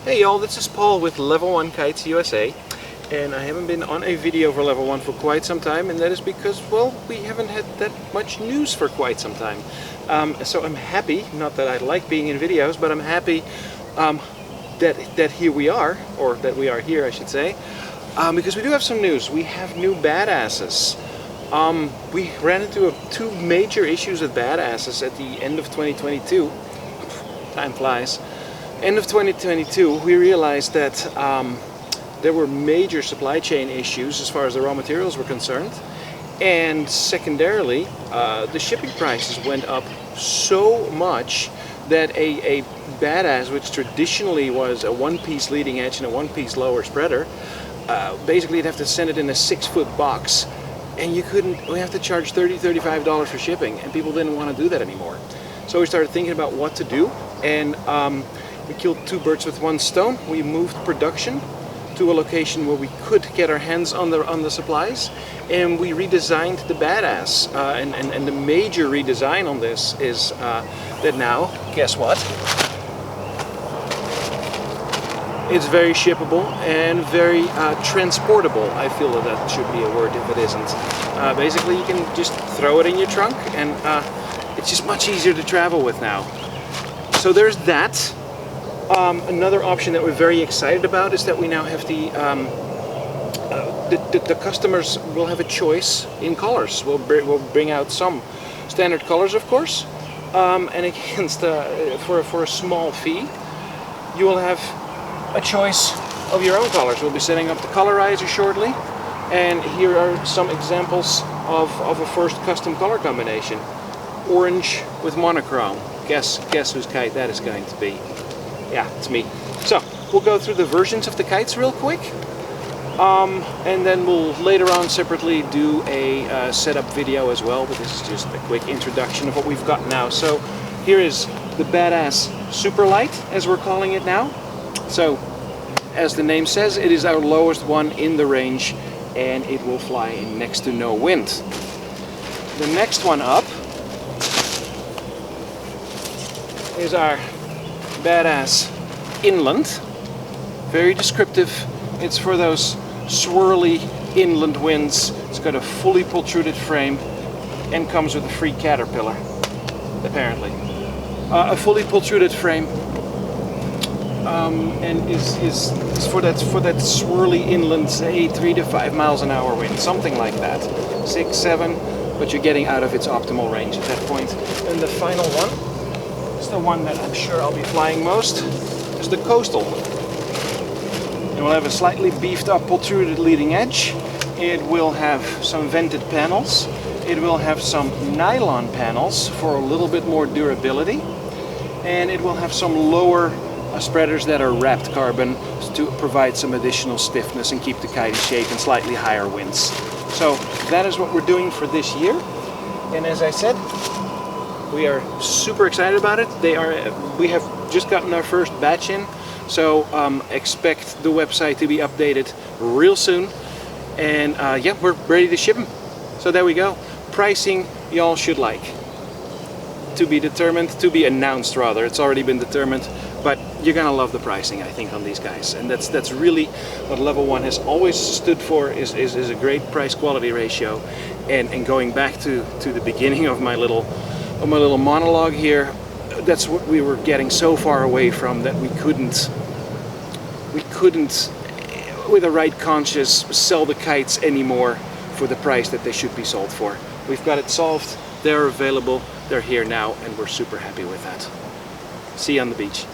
Hey y'all, this is Paul with Level 1 Kites USA, and I haven't been on a video for Level 1 for quite some time, and that is because, well, we haven't had that much news for quite some time. So I'm happy, not that I like being in videos, but I'm happy that here we are, or that we are here I should say, because we do have some news. We have new badasses. We ran into two major issues with badasses at the end of 2022. Time flies. End of 2022, we realized that there were major supply chain issues as far as the raw materials were concerned, and secondarily, the shipping prices went up so much that a badass, which traditionally was a one-piece leading edge and a one-piece lower spreader, basically you'd have to send it in a 6-foot box, and we have to charge $30–35 for shipping, and people didn't want to do that anymore. So we started thinking about what to do, and we killed two birds with one stone. We moved production to a location where we could get our hands on the supplies, and we redesigned the badass. And the major redesign on this is that now, guess what? It's very shippable and very transportable. I feel that should be a word if it isn't. Basically, you can just throw it in your trunk, and it's just much easier to travel with now. So there's that. Another option that we're very excited about is that we now have the customers will have a choice in colors. We'll bring out some standard colors, of course, and against for a small fee, you will have a choice of your own colors. We'll be setting up the colorizer shortly, and here are some examples of a first custom color combination: orange with monochrome. Guess whose kite that is going to be. Yeah, it's me. So we'll go through the versions of the kites real quick, and then we'll later on separately do a setup video as well, but this is just a quick introduction of what we've got now. So here is the badass super light, as we're calling it now. So as the name says, it is our lowest one in the range, and it will fly in next to no wind. The next one up is our badass inland. Very descriptive. It's for those swirly inland winds. It's got a fully pultruded frame and comes with a free caterpillar, apparently. A fully pultruded frame, and is for that swirly inland, say 3 to 5 miles an hour wind, something like that. 6, 7, but you're getting out of its optimal range at that point. And the final one, the one that I'm sure I'll be flying most, is the coastal. It will have a slightly beefed up pultruded leading edge. It will have some vented panels. It will have some nylon panels for a little bit more durability, and it will have some lower spreaders that are wrapped carbon to provide some additional stiffness and keep the kite in shape in slightly higher winds. So that is what we're doing for this year, and as I said, we are super excited about it. We have just gotten our first batch in, so expect the website to be updated real soon. And yeah, we're ready to ship them. So there we go. Pricing y'all should like. To be determined, to be announced rather. It's already been determined, but you're gonna love the pricing, I think, on these guys. And that's really what Level 1 has always stood for, is a great price-quality ratio. And going back to the beginning of my little monologue here, that's what we were getting so far away from, that we couldn't with a right conscience sell the kites anymore for the price that they should be sold for. We've got it solved. They're available, they're here now, and we're super happy with that. See you on the beach.